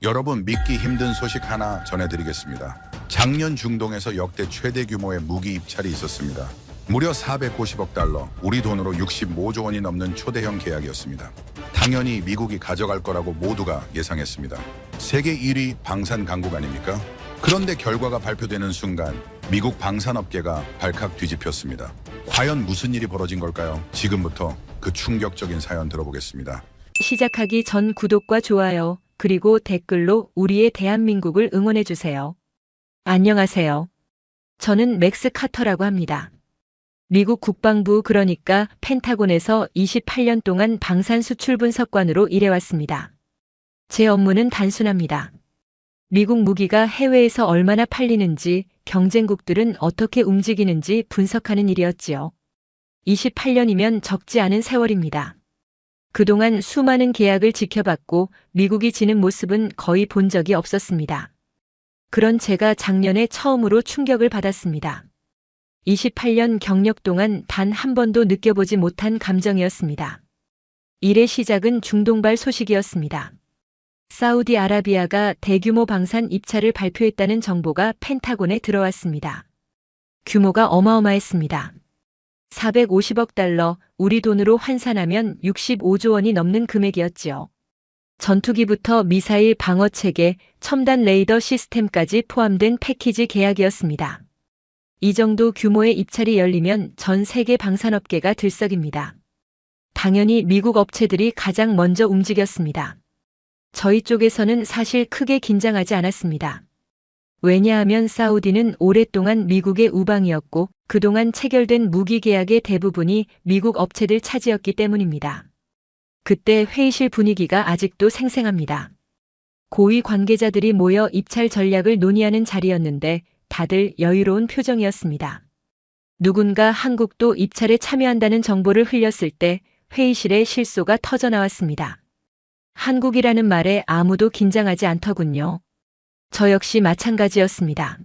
여러분, 믿기 힘든 소식 하나 전해드리겠습니다. 작년 중동에서 역대 최대 규모의 무기 입찰이 있었습니다. 무려 450억 달러, 우리 돈으로 65조 원이 넘는 초대형 계약이었습니다. 당연히 미국이 가져갈 거라고 모두가 예상했습니다. 세계 1위 방산 강국 아닙니까? 그런데 결과가 발표되는 순간 미국 방산업계가 발칵 뒤집혔습니다. 과연 무슨 일이 벌어진 걸까요? 지금부터 그 충격적인 사연 들어보겠습니다. 시작하기 전 구독과 좋아요, 그리고 댓글로 우리의 대한민국을 응원해주세요. 안녕하세요. 저는 맥스 카터라고 합니다. 미국 국방부 그러니까 펜타곤에서 28년 동안 방산 수출 분석관으로 일해왔습니다. 제 업무는 단순합니다. 미국 무기가 해외에서 얼마나 팔리는지, 경쟁국들은 어떻게 움직이는지 분석하는 일이었지요. 28년이면 적지 않은 세월입니다. 그동안 수많은 계약을 지켜봤고 미국이 지는 모습은 거의 본 적이 없었습니다. 그런 제가 작년에 처음으로 충격을 받았습니다. 28년 경력 동안 단 한 번도 느껴보지 못한 감정이었습니다. 일의 시작은 중동발 소식이었습니다. 사우디아라비아가 대규모 방산 입찰을 발표했다는 정보가 펜타곤에 들어왔습니다. 규모가 어마어마했습니다. 450억 달러, 우리 돈으로 환산하면 65조 원이 넘는 금액이었지요. 전투기부터 미사일 방어체계, 첨단 레이더 시스템까지 포함된 패키지 계약이었습니다. 이 정도 규모의 입찰이 열리면 전 세계 방산업계가 들썩입니다. 당연히 미국 업체들이 가장 먼저 움직였습니다. 저희 쪽에서는 사실 크게 긴장하지 않았습니다. 왜냐하면 사우디는 오랫동안 미국의 우방이었고 그동안 체결된 무기 계약의 대부분이 미국 업체들 차지였기 때문입니다. 그때 회의실 분위기가 아직도 생생합니다. 고위 관계자들이 모여 입찰 전략을 논의하는 자리였는데 다들 여유로운 표정이었습니다. 누군가 한국도 입찰에 참여한다는 정보를 흘렸을 때 회의실에 실소가 터져나왔습니다. 한국이라는 말에 아무도 긴장하지 않더군요. 저 역시 마찬가지였습니다.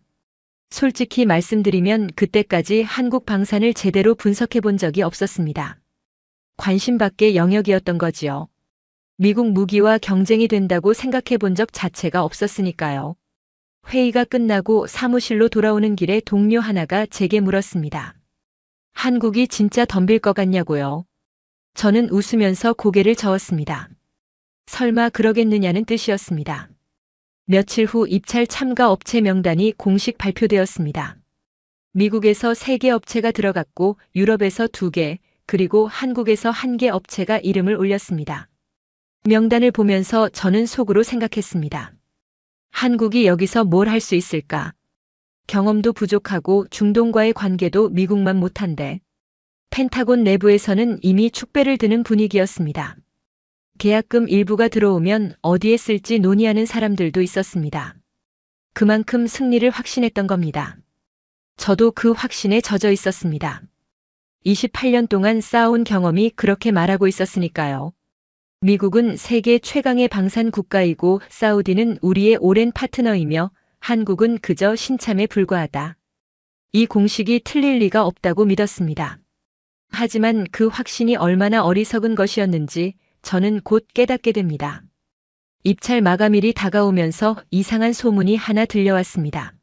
솔직히 말씀드리면 그때까지 한국 방산을 제대로 분석해 본 적이 없었습니다. 관심 밖의 영역이었던 거지요. 미국 무기와 경쟁이 된다고 생각해 본 적 자체가 없었으니까요. 회의가 끝나고 사무실로 돌아오는 길에 동료 하나가 제게 물었습니다. 한국이 진짜 덤빌 것 같냐고요? 저는 웃으면서 고개를 저었습니다. 설마 그러겠느냐는 뜻이었습니다. 며칠 후 입찰 참가 업체 명단이 공식 발표되었습니다. 미국에서 3개 업체가 들어갔고 유럽에서 2개, 그리고 한국에서 1개 업체가 이름을 올렸습니다. 명단을 보면서 저는 속으로 생각했습니다. 한국이 여기서 뭘 할 수 있을까? 경험도 부족하고 중동과의 관계도 미국만 못한데. 펜타곤 내부에서는 이미 축배를 드는 분위기였습니다. 계약금 일부가 들어오면 어디에 쓸지 논의하는 사람들도 있었습니다. 그만큼 승리를 확신했던 겁니다. 저도 그 확신에 젖어 있었습니다. 28년 동안 쌓아온 경험이 그렇게 말하고 있었으니까요. 미국은 세계 최강의 방산 국가이고 사우디는 우리의 오랜 파트너이며 한국은 그저 신참에 불과하다. 이 공식이 틀릴 리가 없다고 믿었습니다. 하지만 그 확신이 얼마나 어리석은 것이었는지 저는 곧 깨닫게 됩니다. 입찰 마감일이 다가오면서 이상한 소문이 하나 들려왔습니다.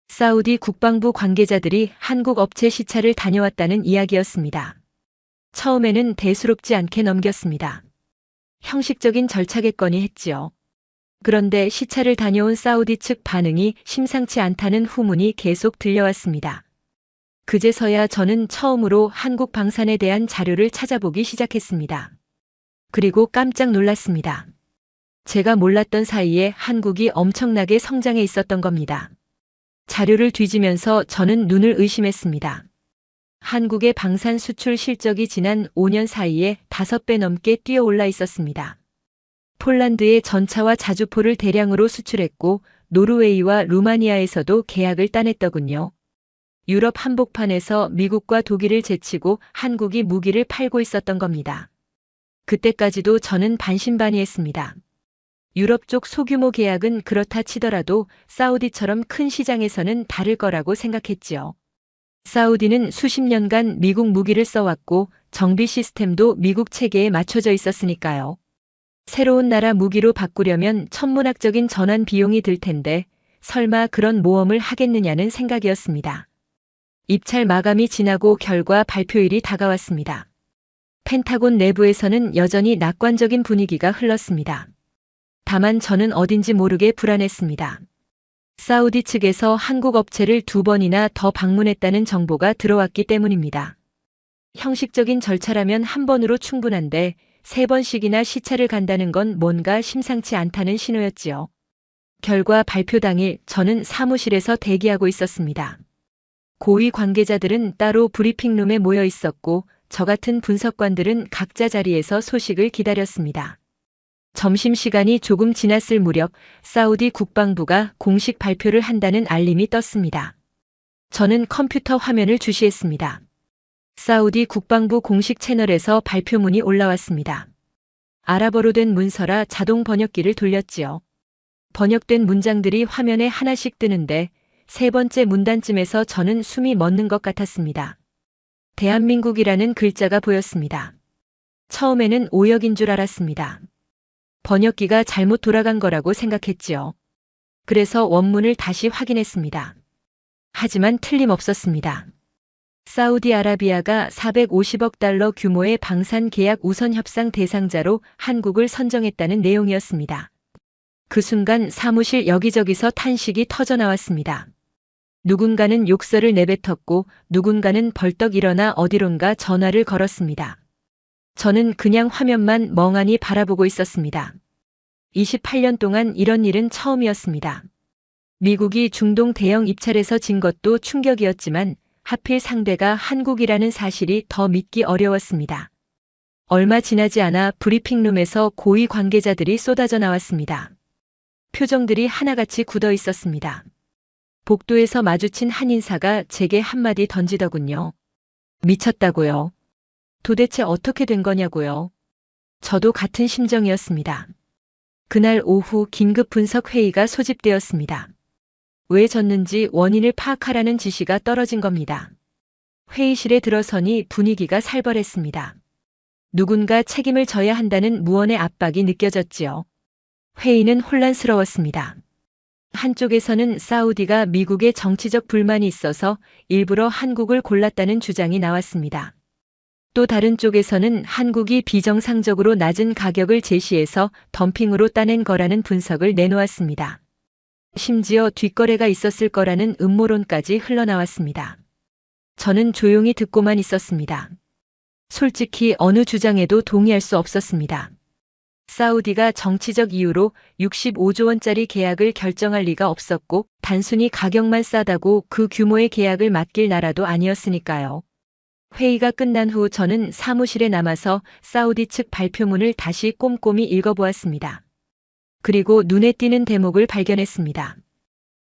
사우디 국방부 관계자들이 한국 업체 시찰을 다녀왔다는 이야기였습니다. 처음에는 대수롭지 않게 넘겼습니다. 형식적인 절차겠거니 했지요. 그런데 시찰을 다녀온 사우디 측 반응이 심상치 않다는 후문이 계속 들려왔습니다. 그제서야 저는 처음으로 한국 방산에 대한 자료를 찾아보기 시작했습니다. 그리고 깜짝 놀랐습니다. 제가 몰랐던 사이에 한국이 엄청나게 성장해 있었던 겁니다. 자료를 뒤지면서 저는 눈을 의심했습니다. 한국의 방산 수출 실적이 지난 5년 사이에 5배 넘게 뛰어올라 있었습니다. 폴란드에 전차와 자주포를 대량으로 수출했고 노르웨이와 루마니아에서도 계약을 따냈더군요. 유럽 한복판에서 미국과 독일을 제치고 한국이 무기를 팔고 있었던 겁니다. 그때까지도 저는 반신반의했습니다. 유럽 쪽 소규모 계약은 그렇다 치더라도 사우디처럼 큰 시장에서는 다를 거라고 생각했지요. 사우디는 수십 년간 미국 무기를 써왔고 정비 시스템도 미국 체계에 맞춰져 있었으니까요. 새로운 나라 무기로 바꾸려면 천문학적인 전환 비용이 들 텐데 설마 그런 모험을 하겠느냐는 생각이었습니다. 입찰 마감이 지나고 결과 발표일이 다가왔습니다. 펜타곤 내부에서는 여전히 낙관적인 분위기가 흘렀습니다. 다만 저는 어딘지 모르게 불안했습니다. 사우디 측에서 한국 업체를 2번이나 더 방문했다는 정보가 들어왔기 때문입니다. 형식적인 절차라면 한 번으로 충분한데 3번씩이나 시차를 간다는 건 뭔가 심상치 않다는 신호였지요. 결과 발표 당일 저는 사무실에서 대기하고 있었습니다. 고위 관계자들은 따로 브리핑룸에 모여 있었고 저 같은 분석관들은 각자 자리에서 소식을 기다렸습니다. 점심시간이 조금 지났을 무렵 사우디 국방부가 공식 발표를 한다는 알림이 떴습니다. 저는 컴퓨터 화면을 주시했습니다. 사우디 국방부 공식 채널에서 발표문이 올라왔습니다. 아랍어로 된 문서라 자동 번역기를 돌렸지요. 번역된 문장들이 화면에 하나씩 뜨는데 3번째 문단쯤에서 저는 숨이 멎는 것 같았습니다. 대한민국이라는 글자가 보였습니다. 처음에는 오역인 줄 알았습니다. 번역기가 잘못 돌아간 거라고 생각했지요. 그래서 원문을 다시 확인했습니다. 하지만 틀림없었습니다. 사우디아라비아가 450억 달러 규모의 방산 계약 우선 협상 대상자로 한국을 선정했다는 내용이었습니다. 그 순간 사무실 여기저기서 탄식이 터져나왔습니다. 누군가는 욕설을 내뱉었고 누군가는 벌떡 일어나 어디론가 전화를 걸었습니다. 저는 그냥 화면만 멍하니 바라보고 있었습니다. 28년 동안 이런 일은 처음이었습니다. 미국이 중동 대형 입찰에서 진 것도 충격이었지만 하필 상대가 한국이라는 사실이 더 믿기 어려웠습니다. 얼마 지나지 않아 브리핑룸에서 고위 관계자들이 쏟아져 나왔습니다. 표정들이 하나같이 굳어 있었습니다. 복도에서 마주친 한 인사가 제게 한마디 던지더군요. 미쳤다고요. 도대체 어떻게 된 거냐고요. 저도 같은 심정이었습니다. 그날 오후 긴급 분석 회의가 소집되었습니다. 왜 졌는지 원인을 파악하라는 지시가 떨어진 겁니다. 회의실에 들어서니 분위기가 살벌했습니다. 누군가 책임을 져야 한다는 무언의 압박이 느껴졌지요. 회의는 혼란스러웠습니다. 한쪽에서는 사우디가 미국에 정치적 불만이 있어서 일부러 한국을 골랐다는 주장이 나왔습니다. 또 다른 쪽에서는 한국이 비정상적으로 낮은 가격을 제시해서 덤핑으로 따낸 거라는 분석을 내놓았습니다. 심지어 뒷거래가 있었을 거라는 음모론까지 흘러나왔습니다. 저는 조용히 듣고만 있었습니다. 솔직히 어느 주장에도 동의할 수 없었습니다. 사우디가 정치적 이유로 65조 원짜리 계약을 결정할 리가 없었고 단순히 가격만 싸다고 그 규모의 계약을 맡길 나라도 아니었으니까요. 회의가 끝난 후 저는 사무실에 남아서 사우디 측 발표문을 다시 꼼꼼히 읽어보았습니다. 그리고 눈에 띄는 대목을 발견했습니다.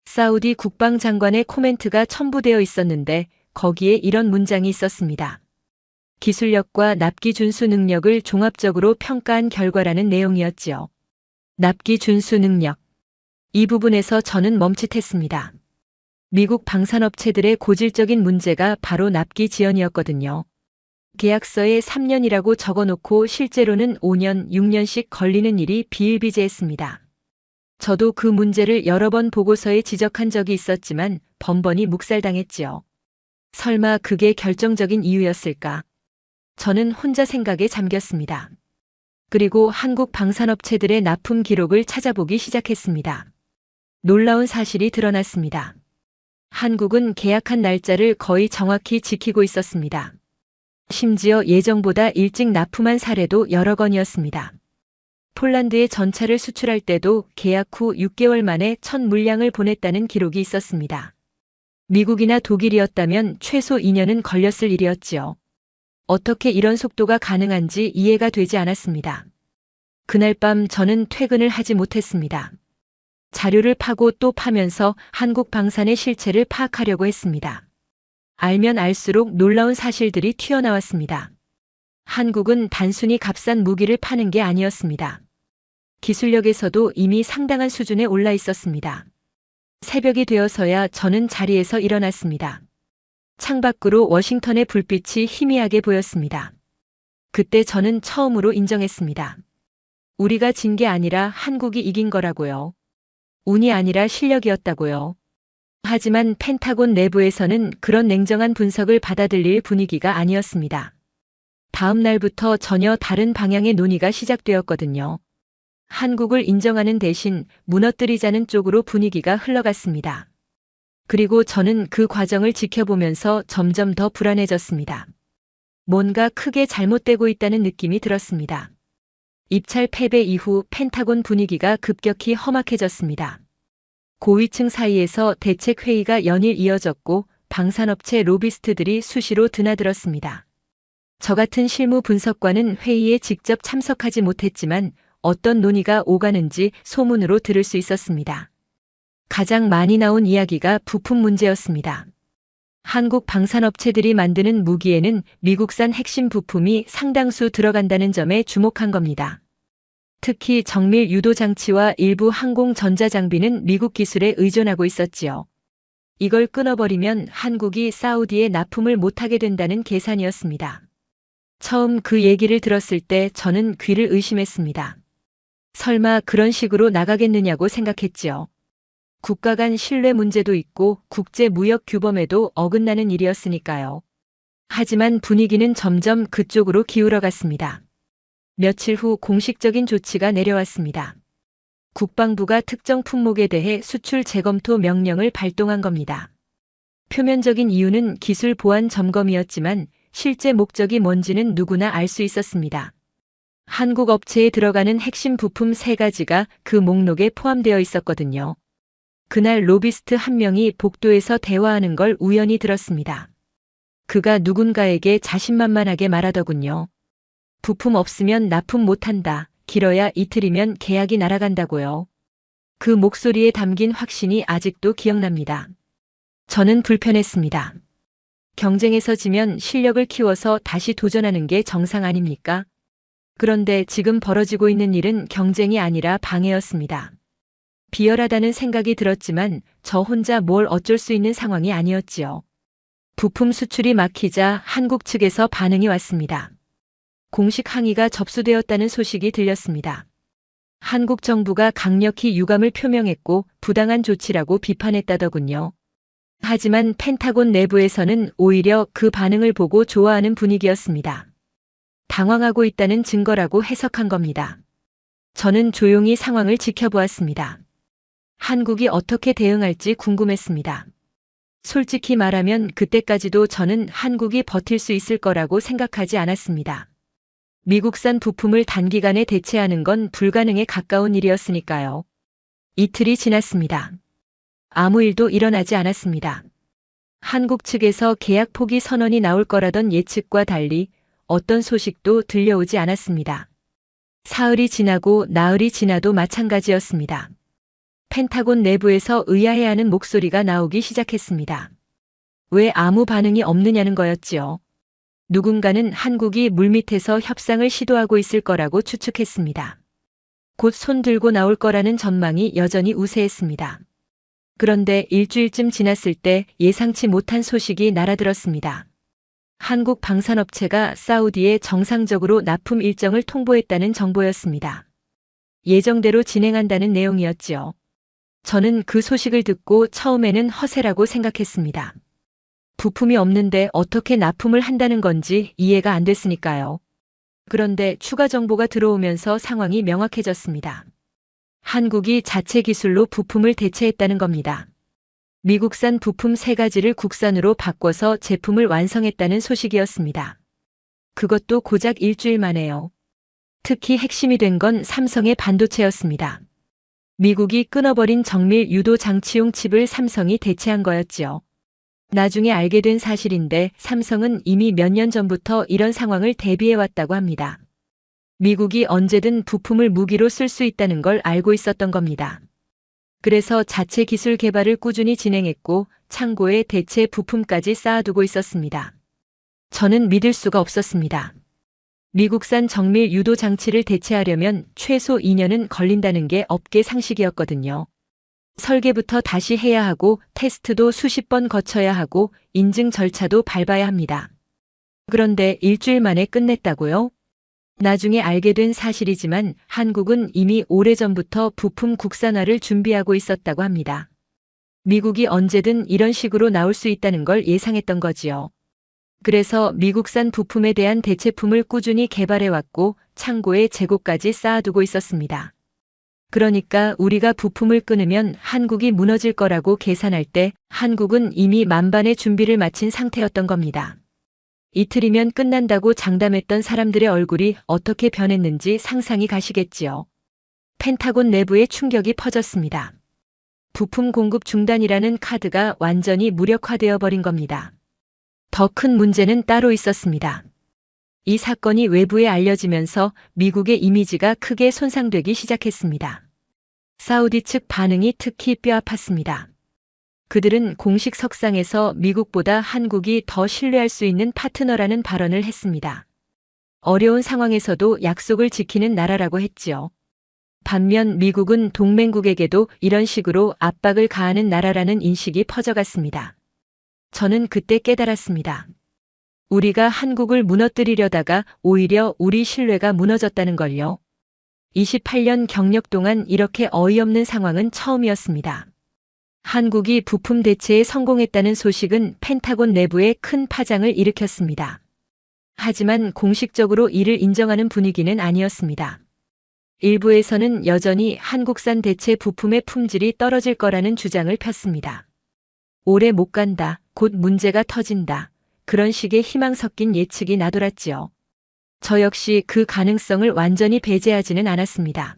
사우디 국방장관의 코멘트가 첨부되어 있었는데 거기에 이런 문장이 있었습니다. 기술력과 납기 준수 능력을 종합적으로 평가한 결과라는 내용이었지요. 납기 준수 능력. 이 부분에서 저는 멈칫했습니다. 미국 방산업체들의 고질적인 문제가 바로 납기 지연이었거든요. 계약서에 3년이라고 적어놓고 실제로는 5년, 6년씩 걸리는 일이 비일비재했습니다. 저도 그 문제를 여러 번 보고서에 지적한 적이 있었지만 번번이 묵살당했지요. 설마 그게 결정적인 이유였을까? 저는 혼자 생각에 잠겼습니다. 그리고 한국 방산업체들의 납품 기록을 찾아보기 시작했습니다. 놀라운 사실이 드러났습니다. 한국은 계약한 날짜를 거의 정확히 지키고 있었습니다. 심지어 예정보다 일찍 납품한 사례도 여러 건이었습니다. 폴란드에 전차를 수출할 때도 계약 후 6개월 만에 첫 물량을 보냈다는 기록이 있었습니다. 미국이나 독일이었다면 최소 2년은 걸렸을 일이었지요. 어떻게 이런 속도가 가능한지 이해가 되지 않았습니다. 그날 밤 저는 퇴근을 하지 못했습니다. 자료를 파고 또 파면서 한국 방산의 실체를 파악하려고 했습니다. 알면 알수록 놀라운 사실들이 튀어나왔습니다. 한국은 단순히 값싼 무기를 파는 게 아니었습니다. 기술력에서도 이미 상당한 수준에 올라 있었습니다. 새벽이 되어서야 저는 자리에서 일어났습니다. 창밖으로 워싱턴의 불빛이 희미하게 보였습니다. 그때 저는 처음으로 인정했습니다. 우리가 진 게 아니라 한국이 이긴 거라고요. 운이 아니라 실력이었다고요. 하지만 펜타곤 내부에서는 그런 냉정한 분석을 받아들일 분위기가 아니었습니다. 다음 날부터 전혀 다른 방향의 논의가 시작되었거든요. 한국을 인정하는 대신 무너뜨리자는 쪽으로 분위기가 흘러갔습니다. 그리고 저는 그 과정을 지켜보면서 점점 더 불안해졌습니다. 뭔가 크게 잘못되고 있다는 느낌이 들었습니다. 입찰 패배 이후 펜타곤 분위기가 급격히 험악해졌습니다. 고위층 사이에서 대책 회의가 연일 이어졌고 방산업체 로비스트들이 수시로 드나들었습니다. 저 같은 실무 분석관은 회의에 직접 참석하지 못했지만 어떤 논의가 오가는지 소문으로 들을 수 있었습니다. 가장 많이 나온 이야기가 부품 문제였습니다. 한국 방산업체들이 만드는 무기에는 미국산 핵심 부품이 상당수 들어간다는 점에 주목한 겁니다. 특히 정밀 유도 장치와 일부 항공 전자 장비는 미국 기술에 의존하고 있었지요. 이걸 끊어버리면 한국이 사우디에 납품을 못하게 된다는 계산이었습니다. 처음 그 얘기를 들었을 때 저는 귀를 의심했습니다. 설마 그런 식으로 나가겠느냐고 생각했지요. 국가 간 신뢰 문제도 있고 국제 무역 규범에도 어긋나는 일이었으니까요. 하지만 분위기는 점점 그쪽으로 기울어갔습니다. 며칠 후 공식적인 조치가 내려왔습니다. 국방부가 특정 품목에 대해 수출 재검토 명령을 발동한 겁니다. 표면적인 이유는 기술 보안 점검이었지만 실제 목적이 뭔지는 누구나 알 수 있었습니다. 한국 업체에 들어가는 핵심 부품 3가지가 그 목록에 포함되어 있었거든요. 그날 로비스트 한 명이 복도에서 대화하는 걸 우연히 들었습니다. 그가 누군가에게 자신만만하게 말하더군요. 부품 없으면 납품 못한다. 길어야 이틀이면 계약이 날아간다고요. 그 목소리에 담긴 확신이 아직도 기억납니다. 저는 불편했습니다. 경쟁에서 지면 실력을 키워서 다시 도전하는 게 정상 아닙니까? 그런데 지금 벌어지고 있는 일은 경쟁이 아니라 방해였습니다. 비열하다는 생각이 들었지만 저 혼자 뭘 어쩔 수 있는 상황이 아니었지요. 부품 수출이 막히자 한국 측에서 반응이 왔습니다. 공식 항의가 접수되었다는 소식이 들렸습니다. 한국 정부가 강력히 유감을 표명했고 부당한 조치라고 비판했다더군요. 하지만 펜타곤 내부에서는 오히려 그 반응을 보고 좋아하는 분위기였습니다. 당황하고 있다는 증거라고 해석한 겁니다. 저는 조용히 상황을 지켜보았습니다. 한국이 어떻게 대응할지 궁금했습니다. 솔직히 말하면 그때까지도 저는 한국이 버틸 수 있을 거라고 생각하지 않았습니다. 미국산 부품을 단기간에 대체하는 건 불가능에 가까운 일이었으니까요. 이틀이 지났습니다. 아무 일도 일어나지 않았습니다. 한국 측에서 계약 포기 선언이 나올 거라던 예측과 달리 어떤 소식도 들려오지 않았습니다. 사흘이 지나고 나흘이 지나도 마찬가지였습니다. 펜타곤 내부에서 의아해하는 목소리가 나오기 시작했습니다. 왜 아무 반응이 없느냐는 거였지요. 누군가는 한국이 물밑에서 협상을 시도하고 있을 거라고 추측했습니다. 곧 손 들고 나올 거라는 전망이 여전히 우세했습니다. 그런데 일주일쯤 지났을 때 예상치 못한 소식이 날아들었습니다. 한국 방산업체가 사우디에 정상적으로 납품 일정을 통보했다는 정보였습니다. 예정대로 진행한다는 내용이었지요. 저는 그 소식을 듣고 처음에는 허세라고 생각했습니다. 부품이 없는데 어떻게 납품을 한다는 건지 이해가 안 됐으니까요. 그런데 추가 정보가 들어오면서 상황이 명확해졌습니다. 한국이 자체 기술로 부품을 대체했다는 겁니다. 미국산 부품 3가지를 국산으로 바꿔서 제품을 완성했다는 소식이었습니다. 그것도 고작 일주일 만에요. 특히 핵심이 된 건 삼성의 반도체였습니다. 미국이 끊어버린 정밀 유도 장치용 칩을 삼성이 대체한 거였지요. 나중에 알게 된 사실인데 삼성은 이미 몇 년 전부터 이런 상황을 대비해왔다고 합니다. 미국이 언제든 부품을 무기로 쓸 수 있다는 걸 알고 있었던 겁니다. 그래서 자체 기술 개발을 꾸준히 진행했고 창고에 대체 부품까지 쌓아두고 있었습니다. 저는 믿을 수가 없었습니다. 미국산 정밀 유도 장치를 대체하려면 최소 2년은 걸린다는 게 업계 상식이었거든요. 설계부터 다시 해야 하고 테스트도 수십 번 거쳐야 하고 인증 절차도 밟아야 합니다. 그런데 일주일 만에 끝냈다고요? 나중에 알게 된 사실이지만 한국은 이미 오래전부터 부품 국산화를 준비하고 있었다고 합니다. 미국이 언제든 이런 식으로 나올 수 있다는 걸 예상했던 거지요. 그래서 미국산 부품에 대한 대체품을 꾸준히 개발해왔고 창고에 재고까지 쌓아두고 있었습니다. 그러니까 우리가 부품을 끊으면 한국이 무너질 거라고 계산할 때 한국은 이미 만반의 준비를 마친 상태였던 겁니다. 이틀이면 끝난다고 장담했던 사람들의 얼굴이 어떻게 변했는지 상상이 가시겠지요. 펜타곤 내부에 충격이 퍼졌습니다. 부품 공급 중단이라는 카드가 완전히 무력화되어 버린 겁니다. 더 큰 문제는 따로 있었습니다. 이 사건이 외부에 알려지면서 미국의 이미지가 크게 손상되기 시작했습니다. 사우디 측 반응이 특히 뼈아팠습니다. 그들은 공식 석상에서 미국보다 한국이 더 신뢰할 수 있는 파트너라는 발언을 했습니다. 어려운 상황에서도 약속을 지키는 나라라고 했지요. 반면 미국은 동맹국에게도 이런 식으로 압박을 가하는 나라라는 인식이 퍼져갔습니다. 저는 그때 깨달았습니다. 우리가 한국을 무너뜨리려다가 오히려 우리 신뢰가 무너졌다는 걸요. 28년 경력 동안 이렇게 어이없는 상황은 처음이었습니다. 한국이 부품 대체에 성공했다는 소식은 펜타곤 내부에 큰 파장을 일으켰습니다. 하지만 공식적으로 이를 인정하는 분위기는 아니었습니다. 일부에서는 여전히 한국산 대체 부품의 품질이 떨어질 거라는 주장을 폈습니다. 오래 못 간다, 곧 문제가 터진다. 그런 식의 희망 섞인 예측이 나돌았지요. 저 역시 그 가능성을 완전히 배제하지는 않았습니다.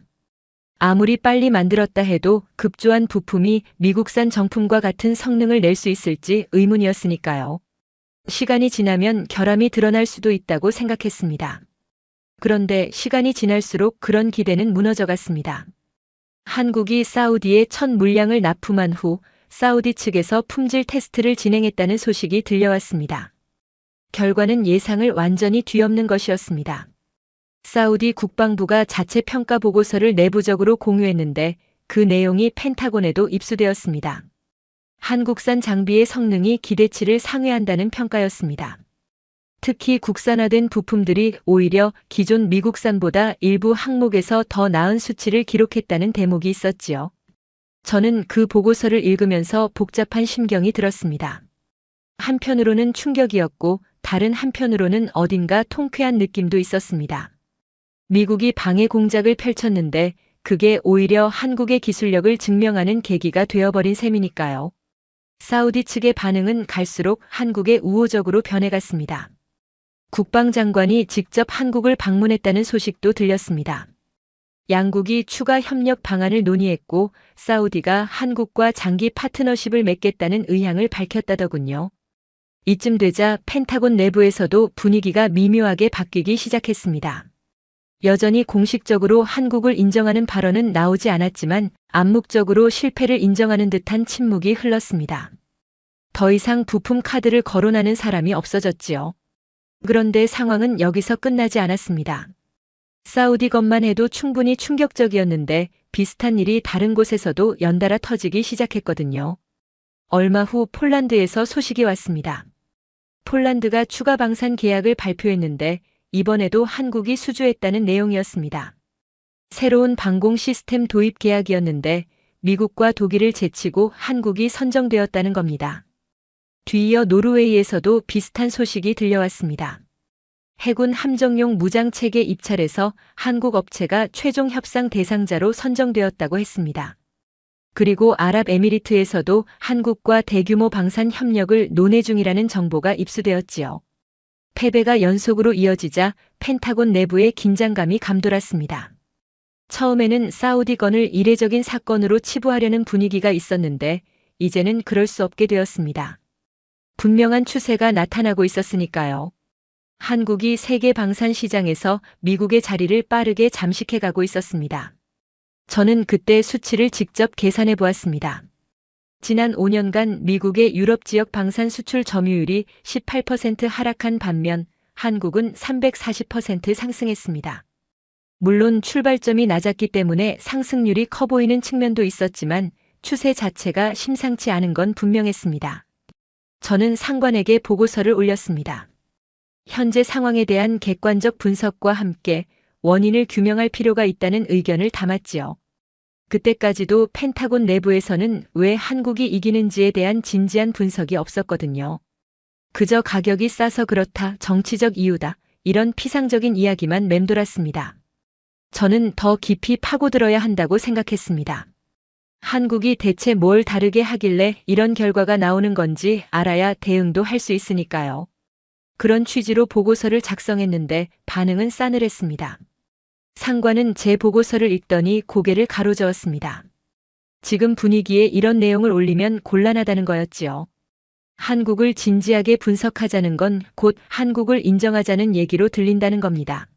아무리 빨리 만들었다 해도 급조한 부품이 미국산 정품과 같은 성능을 낼 수 있을지 의문이었으니까요. 시간이 지나면 결함이 드러날 수도 있다고 생각했습니다. 그런데 시간이 지날수록 그런 기대는 무너져갔습니다. 한국이 사우디에 첫 물량을 납품한 후 사우디 측에서 품질 테스트를 진행했다는 소식이 들려왔습니다. 결과는 예상을 완전히 뒤엎는 것이었습니다. 사우디 국방부가 자체 평가 보고서를 내부적으로 공유했는데 그 내용이 펜타곤에도 입수되었습니다. 한국산 장비의 성능이 기대치를 상회한다는 평가였습니다. 특히 국산화된 부품들이 오히려 기존 미국산보다 일부 항목에서 더 나은 수치를 기록했다는 대목이 있었지요. 저는 그 보고서를 읽으면서 복잡한 심경이 들었습니다. 한편으로는 충격이었고 다른 한편으로는 어딘가 통쾌한 느낌도 있었습니다. 미국이 방해 공작을 펼쳤는데 그게 오히려 한국의 기술력을 증명하는 계기가 되어버린 셈이니까요. 사우디 측의 반응은 갈수록 한국에 우호적으로 변해갔습니다. 국방장관이 직접 한국을 방문했다는 소식도 들렸습니다. 양국이 추가 협력 방안을 논의했고 사우디가 한국과 장기 파트너십을 맺겠다는 의향을 밝혔다더군요. 이쯤 되자 펜타곤 내부에서도 분위기가 미묘하게 바뀌기 시작했습니다. 여전히 공식적으로 한국을 인정하는 발언은 나오지 않았지만 암묵적으로 실패를 인정하는 듯한 침묵이 흘렀습니다. 더 이상 부품 카드를 거론하는 사람이 없어졌지요. 그런데 상황은 여기서 끝나지 않았습니다. 사우디 것만 해도 충분히 충격적이었는데 비슷한 일이 다른 곳에서도 연달아 터지기 시작했거든요. 얼마 후 폴란드에서 소식이 왔습니다. 폴란드가 추가 방산 계약을 발표했는데 이번에도 한국이 수주했다는 내용이었습니다. 새로운 방공 시스템 도입 계약이었는데 미국과 독일을 제치고 한국이 선정되었다는 겁니다. 뒤이어 노르웨이에서도 비슷한 소식이 들려왔습니다. 해군 함정용 무장체계 입찰에서 한국 업체가 최종 협상 대상자로 선정되었다고 했습니다. 그리고 아랍에미리트에서도 한국과 대규모 방산 협력을 논의 중이라는 정보가 입수되었지요. 패배가 연속으로 이어지자 펜타곤 내부에 긴장감이 감돌았습니다. 처음에는 사우디건을 이례적인 사건으로 치부하려는 분위기가 있었는데 이제는 그럴 수 없게 되었습니다. 분명한 추세가 나타나고 있었으니까요. 한국이 세계 방산 시장에서 미국의 자리를 빠르게 잠식해가고 있었습니다. 저는 그때 수치를 직접 계산해 보았습니다. 지난 5년간 미국의 유럽 지역 방산 수출 점유율이 18% 하락한 반면 한국은 340% 상승했습니다. 물론 출발점이 낮았기 때문에 상승률이 커 보이는 측면도 있었지만 추세 자체가 심상치 않은 건 분명했습니다. 저는 상관에게 보고서를 올렸습니다. 현재 상황에 대한 객관적 분석과 함께 원인을 규명할 필요가 있다는 의견을 담았지요. 그때까지도 펜타곤 내부에서는 왜 한국이 이기는지에 대한 진지한 분석이 없었거든요. 그저 가격이 싸서 그렇다, 정치적 이유다, 이런 피상적인 이야기만 맴돌았습니다. 저는 더 깊이 파고들어야 한다고 생각했습니다. 한국이 대체 뭘 다르게 하길래 이런 결과가 나오는 건지 알아야 대응도 할 수 있으니까요. 그런 취지로 보고서를 작성했는데 반응은 싸늘했습니다. 상관은 제 보고서를 읽더니 고개를 가로저었습니다. 지금 분위기에 이런 내용을 올리면 곤란하다는 거였지요. 한국을 진지하게 분석하자는 건 곧 한국을 인정하자는 얘기로 들린다는 겁니다.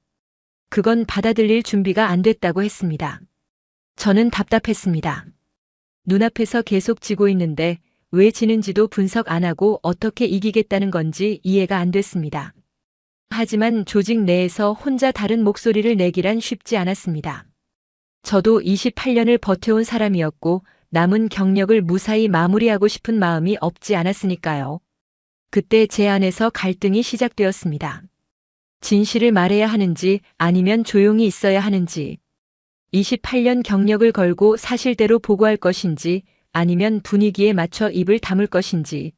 그건 받아들일 준비가 안 됐다고 했습니다. 저는 답답했습니다. 눈앞에서 계속 지고 있는데 왜 지는지도 분석 안 하고 어떻게 이기겠다는 건지 이해가 안 됐습니다. 하지만 조직 내에서 혼자 다른 목소리를 내기란 쉽지 않았습니다. 저도 28년을 버텨온 사람이었고 남은 경력을 무사히 마무리하고 싶은 마음이 없지 않았으니까요. 그때 제 안에서 갈등이 시작되었습니다. 진실을 말해야 하는지 아니면 조용히 있어야 하는지, 28년 경력을 걸고 사실대로 보고할 것인지 아니면 분위기에 맞춰 입을 다물 것인지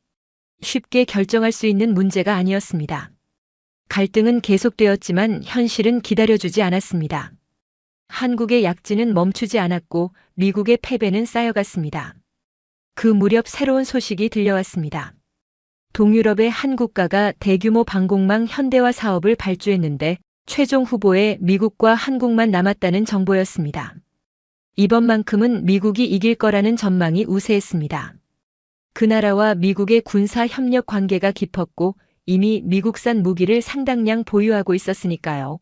쉽게 결정할 수 있는 문제가 아니었습니다. 갈등은 계속되었지만 현실은 기다려주지 않았습니다. 한국의 약진은 멈추지 않았고 미국의 패배는 쌓여갔습니다. 그 무렵 새로운 소식이 들려왔습니다. 동유럽의 한 국가가 대규모 방공망 현대화 사업을 발주했는데 최종 후보에 미국과 한국만 남았다는 정보였습니다. 이번만큼은 미국이 이길 거라는 전망이 우세했습니다. 그 나라와 미국의 군사 협력 관계가 깊었고 이미 미국산 무기를 상당량 보유하고 있었으니까요.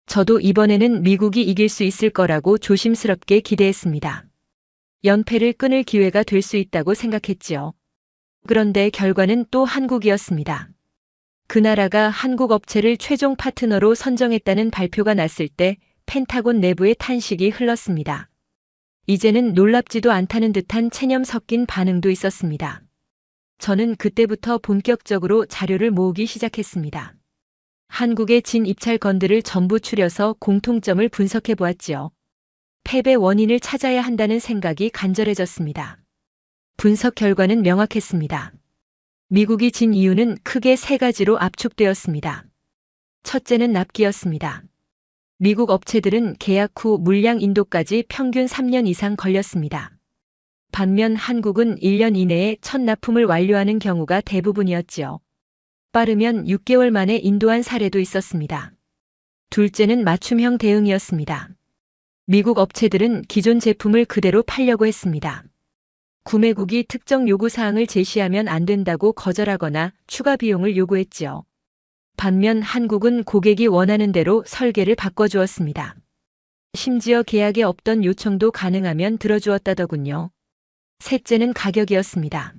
저도 이번에는 미국이 이길 수 있을 거라고 조심스럽게 기대했습니다. 연패를 끊을 기회가 될 수 있다고 생각했지요. 그런데 결과는 또 한국이었습니다. 그 나라가 한국 업체를 최종 파트너로 선정했다는 발표가 났을 때 펜타곤 내부의 탄식이 흘렀습니다. 이제는 놀랍지도 않다는 듯한 체념 섞인 반응도 있었습니다. 저는 그때부터 본격적으로 자료를 모으기 시작했습니다. 한국의 진 입찰건들을 전부 추려서 공통점을 분석해 보았지요. 패배 원인을 찾아야 한다는 생각이 간절해졌습니다. 분석 결과는 명확했습니다. 미국이 진 이유는 크게 세 가지로 압축되었습니다. 첫째는 납기였습니다. 미국 업체들은 계약 후 물량 인도까지 평균 3년 이상 걸렸습니다. 반면 한국은 1년 이내에 첫 납품을 완료하는 경우가 대부분이었지요. 빠르면 6개월 만에 인도한 사례도 있었습니다. 둘째는 맞춤형 대응이었습니다. 미국 업체들은 기존 제품을 그대로 팔려고 했습니다. 구매국이 특정 요구사항을 제시하면 안 된다고 거절하거나 추가 비용을 요구했지요. 반면 한국은 고객이 원하는 대로 설계를 바꿔주었습니다. 심지어 계약에 없던 요청도 가능하면 들어주었다더군요. 셋째는 가격이었습니다.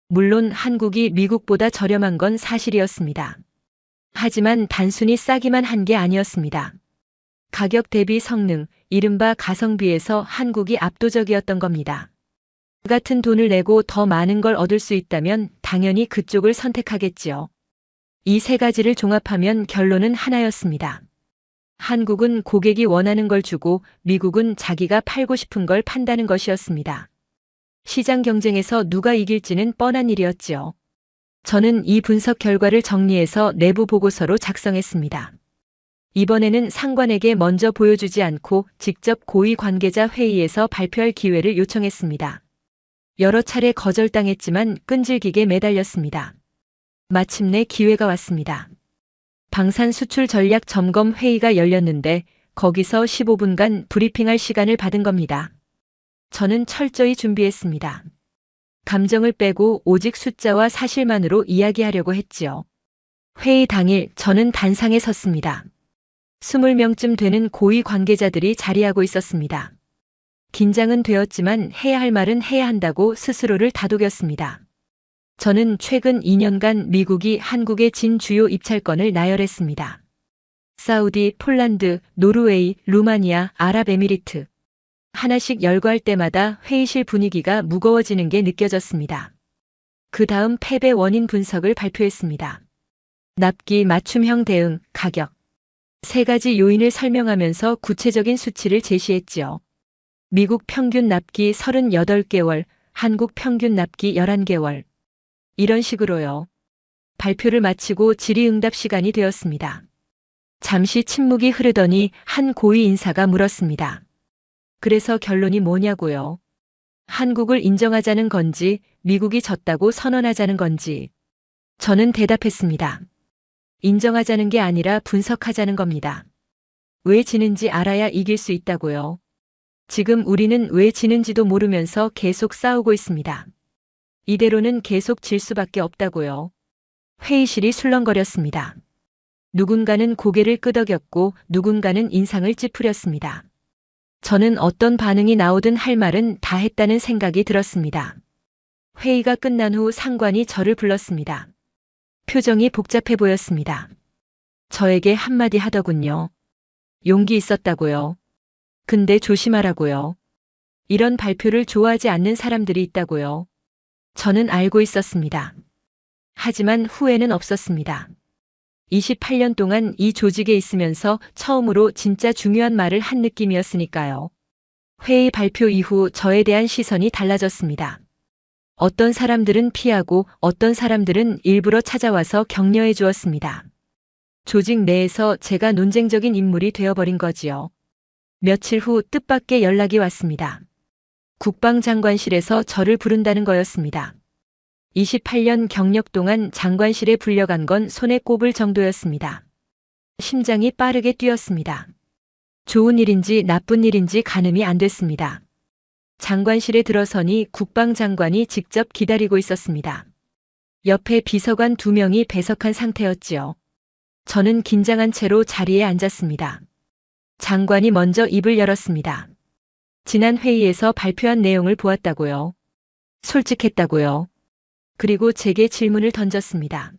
물론 한국이 미국보다 저렴한 건 사실이었습니다. 하지만 단순히 싸기만 한 게 아니었습니다. 가격 대비 성능, 이른바 가성비에서 한국이 압도적이었던 겁니다. 같은 돈을 내고 더 많은 걸 얻을 수 있다면 당연히 그쪽을 선택하겠지요. 이 세 가지를 종합하면 결론은 하나였습니다. 한국은 고객이 원하는 걸 주고 미국은 자기가 팔고 싶은 걸 판다는 것이었습니다. 시장 경쟁에서 누가 이길지는 뻔한 일이었지요. 저는 이 분석 결과를 정리해서 내부 보고서로 작성했습니다. 이번에는 상관에게 먼저 보여주지 않고 직접 고위 관계자 회의에서 발표할 기회를 요청했습니다. 여러 차례 거절당했지만 끈질기게 매달렸습니다. 마침내 기회가 왔습니다. 방산 수출 전략 점검 회의가 열렸는데 거기서 15분간 브리핑할 시간을 받은 겁니다. 저는 철저히 준비했습니다. 감정을 빼고 오직 숫자와 사실만으로 이야기하려고 했지요. 회의 당일 저는 단상에 섰습니다. 20명쯤 되는 고위 관계자들이 자리하고 있었습니다. 긴장은 되었지만 해야 할 말은 해야 한다고 스스로를 다독였습니다. 저는 최근 2년간 미국이 한국에 진 주요 입찰건을 나열했습니다. 사우디, 폴란드, 노르웨이, 루마니아, 아랍에미리트. 하나씩 열거할 때마다 회의실 분위기가 무거워지는 게 느껴졌습니다. 그 다음 패배 원인 분석을 발표했습니다. 납기 맞춤형 대응, 가격. 세 가지 요인을 설명하면서 구체적인 수치를 제시했지요. 미국 평균 납기 38개월, 한국 평균 납기 11개월. 이런 식으로요. 발표를 마치고 질의응답 시간이 되었습니다. 잠시 침묵이 흐르더니 한 고위 인사가 물었습니다. 그래서 결론이 뭐냐고요? 한국을 인정하자는 건지, 미국이 졌다고 선언하자는 건지. 저는 대답했습니다. 인정하자는 게 아니라 분석하자는 겁니다. 왜 지는지 알아야 이길 수 있다고요. 지금 우리는 왜 지는지도 모르면서 계속 싸우고 있습니다. 이대로는 계속 질 수밖에 없다고요. 회의실이 술렁거렸습니다. 누군가는 고개를 끄덕였고 누군가는 인상을 찌푸렸습니다. 저는 어떤 반응이 나오든 할 말은 다 했다는 생각이 들었습니다. 회의가 끝난 후 상관이 저를 불렀습니다. 표정이 복잡해 보였습니다. 저에게 한마디 하더군요. 용기 있었다고요. 근데 조심하라고요. 이런 발표를 좋아하지 않는 사람들이 있다고요. 저는 알고 있었습니다. 하지만 후회는 없었습니다. 28년 동안 이 조직에 있으면서 처음으로 진짜 중요한 말을 한 느낌이었으니까요. 회의 발표 이후 저에 대한 시선이 달라졌습니다. 어떤 사람들은 피하고 어떤 사람들은 일부러 찾아와서 격려해 주었습니다. 조직 내에서 제가 논쟁적인 인물이 되어버린 거지요. 며칠 후 뜻밖의 연락이 왔습니다. 국방장관실에서 저를 부른다는 거였습니다. 28년 경력 동안 장관실에 불려간 건 손에 꼽을 정도였습니다. 심장이 빠르게 뛰었습니다. 좋은 일인지 나쁜 일인지 가늠이 안 됐습니다. 장관실에 들어서니 국방장관이 직접 기다리고 있었습니다. 옆에 비서관 2명이 배석한 상태였지요. 저는 긴장한 채로 자리에 앉았습니다. 장관이 먼저 입을 열었습니다. 지난 회의에서 발표한 내용을 보았다고요. 솔직했다고요. 그리고 제게 질문을 던졌습니다.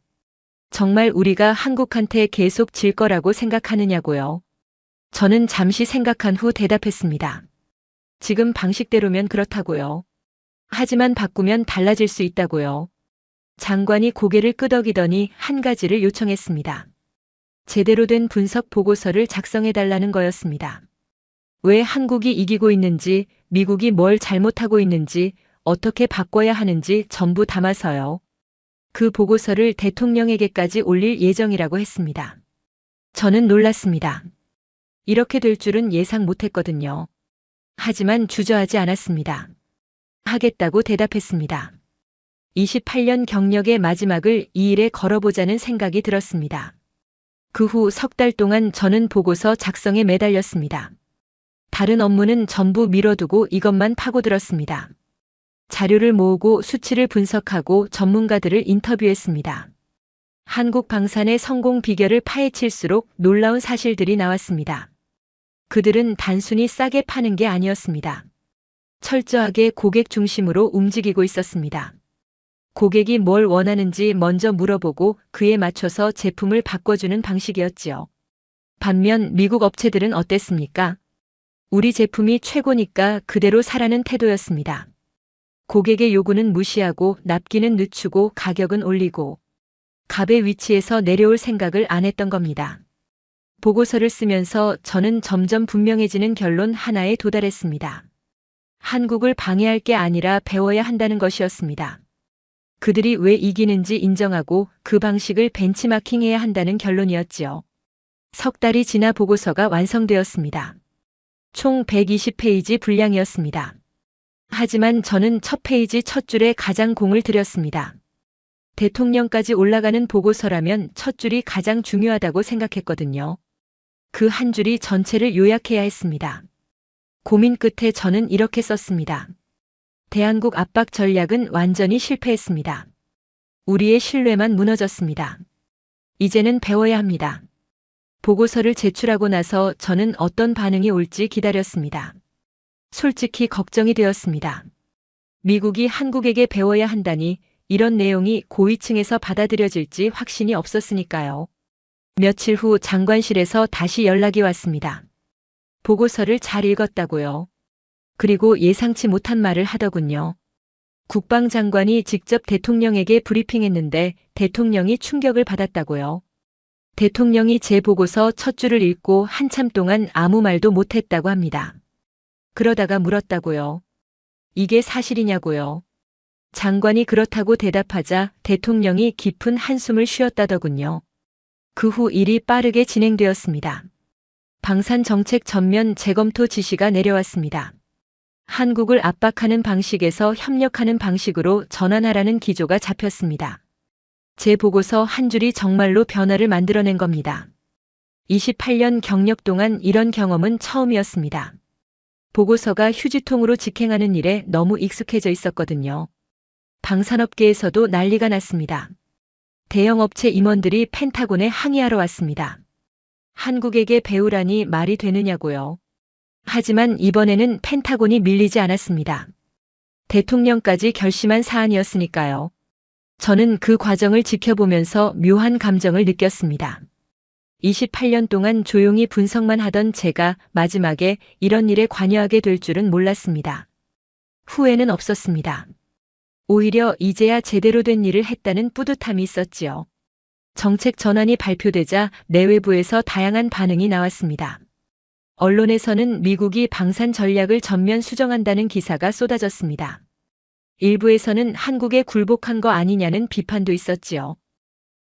정말 우리가 한국한테 계속 질 거라고 생각하느냐고요. 저는 잠시 생각한 후 대답했습니다. 지금 방식대로면 그렇다고요. 하지만 바꾸면 달라질 수 있다고요. 장관이 고개를 끄덕이더니 한 가지를 요청했습니다. 제대로 된 분석 보고서를 작성해달라는 거였습니다. 왜 한국이 이기고 있는지, 미국이 뭘 잘못하고 있는지, 어떻게 바꿔야 하는지 전부 담아서요. 그 보고서를 대통령에게까지 올릴 예정이라고 했습니다. 저는 놀랐습니다. 이렇게 될 줄은 예상 못했거든요. 하지만 주저하지 않았습니다. 하겠다고 대답했습니다. 28년 경력의 마지막을 이 일에 걸어보자는 생각이 들었습니다. 그 후 석 달 동안 저는 보고서 작성에 매달렸습니다. 다른 업무는 전부 미뤄두고 이것만 파고들었습니다. 자료를 모으고 수치를 분석하고 전문가들을 인터뷰했습니다. 한국 방산의 성공 비결을 파헤칠수록 놀라운 사실들이 나왔습니다. 그들은 단순히 싸게 파는 게 아니었습니다. 철저하게 고객 중심으로 움직이고 있었습니다. 고객이 뭘 원하는지 먼저 물어보고 그에 맞춰서 제품을 바꿔주는 방식이었지요. 반면 미국 업체들은 어땠습니까? 우리 제품이 최고니까 그대로 사라는 태도였습니다. 고객의 요구는 무시하고 납기는 늦추고 가격은 올리고 갑의 위치에서 내려올 생각을 안 했던 겁니다. 보고서를 쓰면서 저는 점점 분명해지는 결론 하나에 도달했습니다. 한국을 방해할 게 아니라 배워야 한다는 것이었습니다. 그들이 왜 이기는지 인정하고 그 방식을 벤치마킹해야 한다는 결론이었지요. 석 달이 지나 보고서가 완성되었습니다. 총 120페이지 분량이었습니다. 하지만 저는 첫 페이지 첫 줄에 가장 공을 들였습니다. 대통령까지 올라가는 보고서라면 첫 줄이 가장 중요하다고 생각했거든요. 그 한 줄이 전체를 요약해야 했습니다. 고민 끝에 저는 이렇게 썼습니다. 대한국 압박 전략은 완전히 실패했습니다. 우리의 신뢰만 무너졌습니다. 이제는 배워야 합니다. 보고서를 제출하고 나서 저는 어떤 반응이 올지 기다렸습니다. 솔직히 걱정이 되었습니다. 미국이 한국에게 배워야 한다니 이런 내용이 고위층에서 받아들여질지 확신이 없었으니까요. 며칠 후 장관실에서 다시 연락이 왔습니다. 보고서를 잘 읽었다고요. 그리고 예상치 못한 말을 하더군요. 국방장관이 직접 대통령에게 브리핑했는데 대통령이 충격을 받았다고요. 대통령이 제 보고서 첫 줄을 읽고 한참 동안 아무 말도 못했다고 합니다. 그러다가 물었다고요. 이게 사실이냐고요. 장관이 그렇다고 대답하자 대통령이 깊은 한숨을 쉬었다더군요. 그 후 일이 빠르게 진행되었습니다. 방산 정책 전면 재검토 지시가 내려왔습니다. 한국을 압박하는 방식에서 협력하는 방식으로 전환하라는 기조가 잡혔습니다. 제 보고서 한 줄이 정말로 변화를 만들어낸 겁니다. 28년 경력 동안 이런 경험은 처음이었습니다. 보고서가 휴지통으로 직행하는 일에 너무 익숙해져 있었거든요. 방산업계에서도 난리가 났습니다. 대형 업체 임원들이 펜타곤에 항의하러 왔습니다. 한국에게 배우라니 말이 되느냐고요. 하지만 이번에는 펜타곤이 밀리지 않았습니다. 대통령까지 결심한 사안이었으니까요. 저는 그 과정을 지켜보면서 묘한 감정을 느꼈습니다. 28년 동안 조용히 분석만 하던 제가 마지막에 이런 일에 관여하게 될 줄은 몰랐습니다. 후회는 없었습니다. 오히려 이제야 제대로 된 일을 했다는 뿌듯함이 있었지요. 정책 전환이 발표되자 내외부에서 다양한 반응이 나왔습니다. 언론에서는 미국이 방산 전략을 전면 수정한다는 기사가 쏟아졌습니다. 일부에서는 한국에 굴복한 거 아니냐는 비판도 있었지요.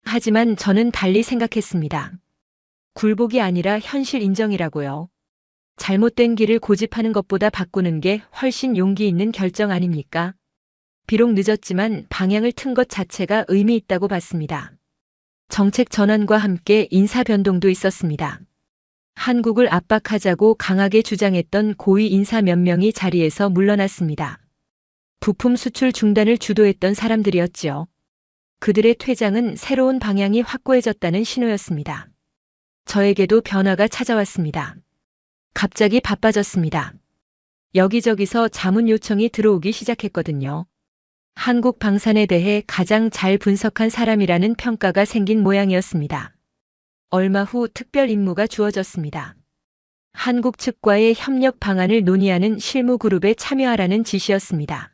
하지만 저는 달리 생각했습니다. 굴복이 아니라 현실 인정이라고요. 잘못된 길을 고집하는 것보다 바꾸는 게 훨씬 용기 있는 결정 아닙니까? 비록 늦었지만 방향을 튼 것 자체가 의미 있다고 봤습니다. 정책 전환과 함께 인사 변동도 있었습니다. 한국을 압박하자고 강하게 주장했던 고위 인사 몇 명이 자리에서 물러났습니다. 부품 수출 중단을 주도했던 사람들이었지요. 그들의 퇴장은 새로운 방향이 확고해졌다는 신호였습니다. 저에게도 변화가 찾아왔습니다. 갑자기 바빠졌습니다. 여기저기서 자문 요청이 들어오기 시작했거든요. 한국 방산에 대해 가장 잘 분석한 사람이라는 평가가 생긴 모양이었습니다. 얼마 후 특별 임무가 주어졌습니다. 한국 측과의 협력 방안을 논의하는 실무 그룹에 참여하라는 지시였습니다.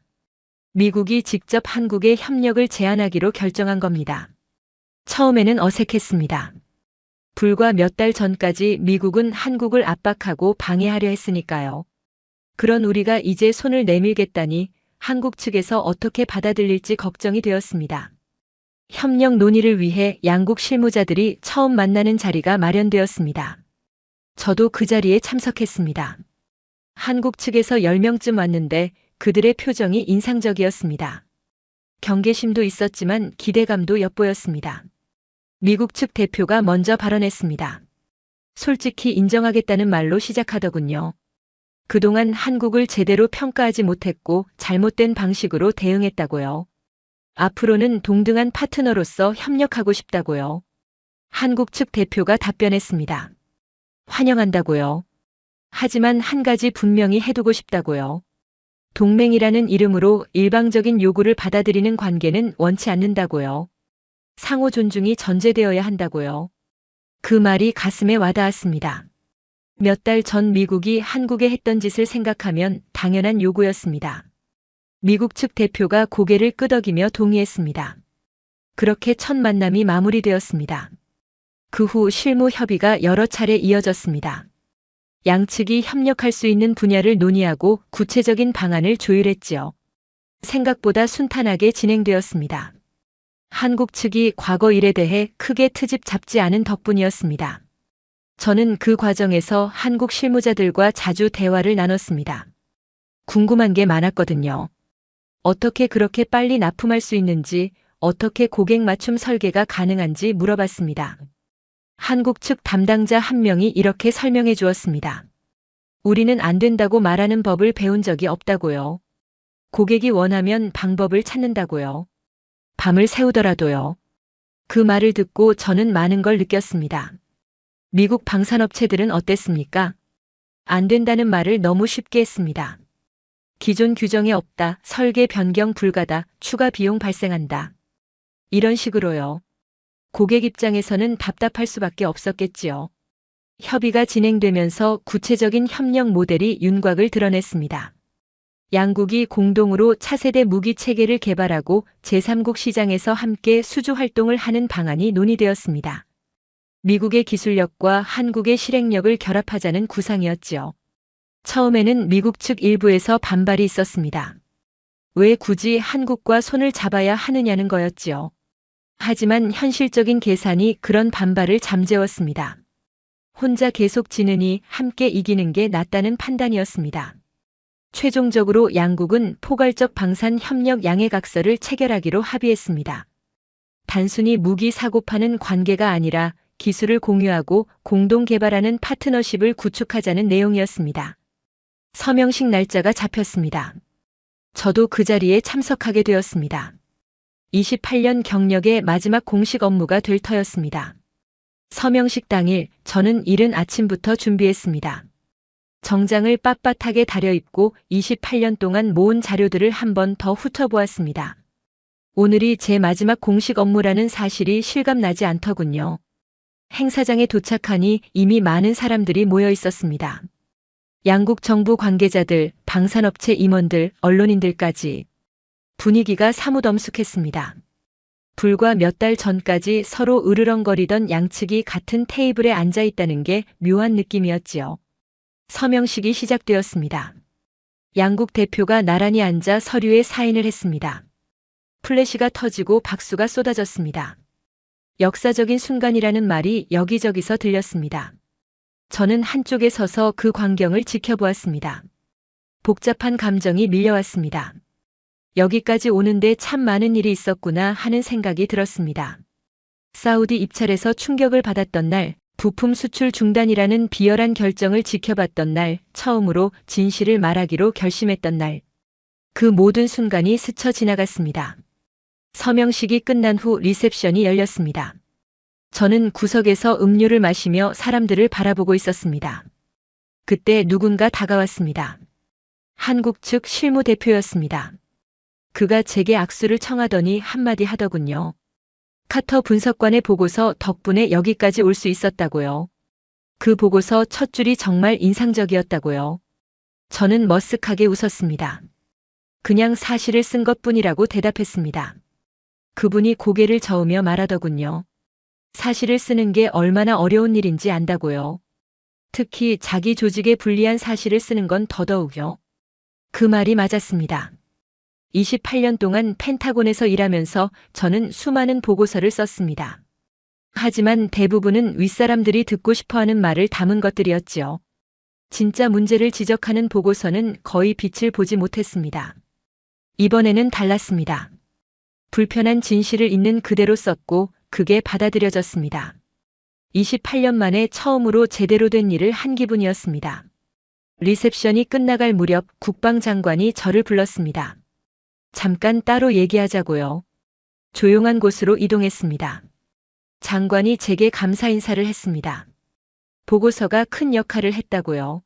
미국이 직접 한국에 협력을 제안하기로 결정한 겁니다. 처음에는 어색했습니다. 불과 몇 달 전까지 미국은 한국을 압박하고 방해하려 했으니까요. 그런 우리가 이제 손을 내밀겠다니 한국 측에서 어떻게 받아들일지 걱정이 되었습니다. 협력 논의를 위해 양국 실무자들이 처음 만나는 자리가 마련되었습니다. 저도 그 자리에 참석했습니다. 한국 측에서 10명쯤 왔는데 그들의 표정이 인상적이었습니다. 경계심도 있었지만 기대감도 엿보였습니다. 미국 측 대표가 먼저 발언했습니다. 솔직히 인정하겠다는 말로 시작하더군요. 그동안 한국을 제대로 평가하지 못했고 잘못된 방식으로 대응했다고요. 앞으로는 동등한 파트너로서 협력하고 싶다고요. 한국 측 대표가 답변했습니다. 환영한다고요. 하지만 한 가지 분명히 해두고 싶다고요. 동맹이라는 이름으로 일방적인 요구를 받아들이는 관계는 원치 않는다고요. 상호 존중이 전제되어야 한다고요. 그 말이 가슴에 와닿았습니다. 몇 달 전 미국이 한국에 했던 짓을 생각하면 당연한 요구였습니다. 미국 측 대표가 고개를 끄덕이며 동의했습니다. 그렇게 첫 만남이 마무리되었습니다. 그 후 실무 협의가 여러 차례 이어졌습니다. 양측이 협력할 수 있는 분야를 논의하고 구체적인 방안을 조율했지요. 생각보다 순탄하게 진행되었습니다. 한국 측이 과거 일에 대해 크게 트집 잡지 않은 덕분이었습니다. 저는 그 과정에서 한국 실무자들과 자주 대화를 나눴습니다. 궁금한 게 많았거든요. 어떻게 그렇게 빨리 납품할 수 있는지, 어떻게 고객 맞춤 설계가 가능한지 물어봤습니다. 한국 측 담당자 한 명이 이렇게 설명해 주었습니다. 우리는 안 된다고 말하는 법을 배운 적이 없다고요. 고객이 원하면 방법을 찾는다고요. 밤을 새우더라도요. 그 말을 듣고 저는 많은 걸 느꼈습니다. 미국 방산업체들은 어땠습니까? 안 된다는 말을 너무 쉽게 했습니다. 기존 규정에 없다, 설계 변경 불가다, 추가 비용 발생한다. 이런 식으로요. 고객 입장에서는 답답할 수밖에 없었겠지요. 협의가 진행되면서 구체적인 협력 모델이 윤곽을 드러냈습니다. 양국이 공동으로 차세대 무기 체계를 개발하고 제3국 시장에서 함께 수주 활동을 하는 방안이 논의되었습니다. 미국의 기술력과 한국의 실행력을 결합하자는 구상이었지요. 처음에는 미국 측 일부에서 반발이 있었습니다. 왜 굳이 한국과 손을 잡아야 하느냐는 거였지요. 하지만 현실적인 계산이 그런 반발을 잠재웠습니다. 혼자 계속 지느니 함께 이기는 게 낫다는 판단이었습니다. 최종적으로 양국은 포괄적 방산 협력 양해각서를 체결하기로 합의했습니다. 단순히 무기 사고 파는 관계가 아니라 기술을 공유하고 공동 개발하는 파트너십을 구축하자는 내용이었습니다. 서명식 날짜가 잡혔습니다. 저도 그 자리에 참석하게 되었습니다. 28년 경력의 마지막 공식 업무가 될 터였습니다. 서명식 당일 저는 이른 아침부터 준비했습니다. 정장을 빳빳하게 다려입고 28년 동안 모은 자료들을 한 번 더 훑어보았습니다. 오늘이 제 마지막 공식 업무라는 사실이 실감나지 않더군요. 행사장에 도착하니 이미 많은 사람들이 모여 있었습니다. 양국 정부 관계자들, 방산업체 임원들, 언론인들까지. 분위기가 사뭇 엄숙했습니다. 불과 몇 달 전까지 서로 으르렁거리던 양측이 같은 테이블에 앉아 있다는 게 묘한 느낌이었지요. 서명식이 시작되었습니다. 양국 대표가 나란히 앉아 서류에 사인을 했습니다. 플래시가 터지고 박수가 쏟아졌습니다. 역사적인 순간이라는 말이 여기저기서 들렸습니다. 저는 한쪽에 서서 그 광경을 지켜보았습니다. 복잡한 감정이 밀려왔습니다. 여기까지 오는데 참 많은 일이 있었구나 하는 생각이 들었습니다. 사우디 입찰에서 충격을 받았던 날, 부품 수출 중단이라는 비열한 결정을 지켜봤던 날, 처음으로 진실을 말하기로 결심했던 날. 그 모든 순간이 스쳐 지나갔습니다. 서명식이 끝난 후 리셉션이 열렸습니다. 저는 구석에서 음료를 마시며 사람들을 바라보고 있었습니다. 그때 누군가 다가왔습니다. 한국 측 실무대표였습니다. 그가 제게 악수를 청하더니 한마디 하더군요. 카터 분석관의 보고서 덕분에 여기까지 올 수 있었다고요. 그 보고서 첫 줄이 정말 인상적이었다고요. 저는 머쓱하게 웃었습니다. 그냥 사실을 쓴 것뿐이라고 대답했습니다. 그분이 고개를 저으며 말하더군요. 사실을 쓰는 게 얼마나 어려운 일인지 안다고요. 특히 자기 조직에 불리한 사실을 쓰는 건 더더욱요. 그 말이 맞았습니다. 28년 동안 펜타곤에서 일하면서 저는 수많은 보고서를 썼습니다. 하지만 대부분은 윗사람들이 듣고 싶어하는 말을 담은 것들이었지요. 진짜 문제를 지적하는 보고서는 거의 빛을 보지 못했습니다. 이번에는 달랐습니다. 불편한 진실을 있는 그대로 썼고 그게 받아들여졌습니다. 28년 만에 처음으로 제대로 된 일을 한 기분이었습니다. 리셉션이 끝나갈 무렵 국방장관이 저를 불렀습니다. 잠깐 따로 얘기하자고요. 조용한 곳으로 이동했습니다. 장관이 제게 감사 인사를 했습니다. 보고서가 큰 역할을 했다고요.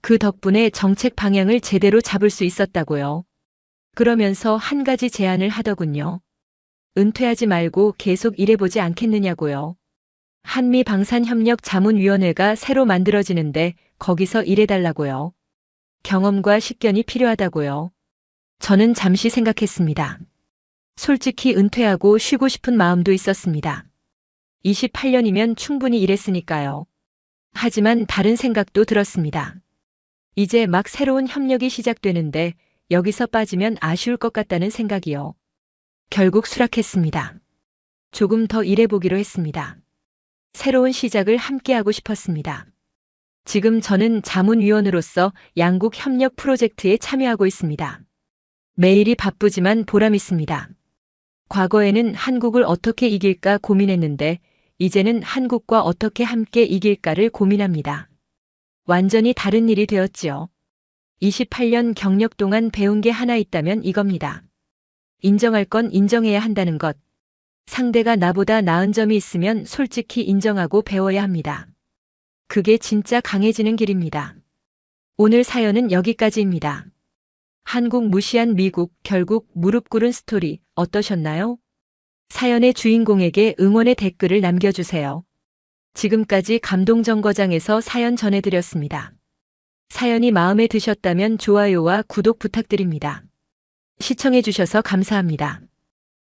그 덕분에 정책 방향을 제대로 잡을 수 있었다고요. 그러면서 한 가지 제안을 하더군요. 은퇴하지 말고 계속 일해보지 않겠느냐고요. 한미방산협력자문위원회가 새로 만들어지는데 거기서 일해달라고요. 경험과 식견이 필요하다고요. 저는 잠시 생각했습니다. 솔직히 은퇴하고 쉬고 싶은 마음도 있었습니다. 28년이면 충분히 일했으니까요. 하지만 다른 생각도 들었습니다. 이제 막 새로운 협력이 시작되는데 여기서 빠지면 아쉬울 것 같다는 생각이요. 결국 수락했습니다. 조금 더 일해보기로 했습니다. 새로운 시작을 함께하고 싶었습니다. 지금 저는 자문위원으로서 양국 협력 프로젝트에 참여하고 있습니다. 매일이 바쁘지만 보람 있습니다. 과거에는 한국을 어떻게 이길까 고민했는데 이제는 한국과 어떻게 함께 이길까를 고민합니다. 완전히 다른 일이 되었지요. 28년 경력 동안 배운 게 하나 있다면 이겁니다. 인정할 건 인정해야 한다는 것. 상대가 나보다 나은 점이 있으면 솔직히 인정하고 배워야 합니다. 그게 진짜 강해지는 길입니다. 오늘 사연은 여기까지입니다. 한국 무시한 미국, 결국 무릎 꿇은 스토리 어떠셨나요? 사연의 주인공에게 응원의 댓글을 남겨주세요. 지금까지 감동정거장에서 사연 전해드렸습니다. 사연이 마음에 드셨다면 좋아요와 구독 부탁드립니다. 시청해주셔서 감사합니다.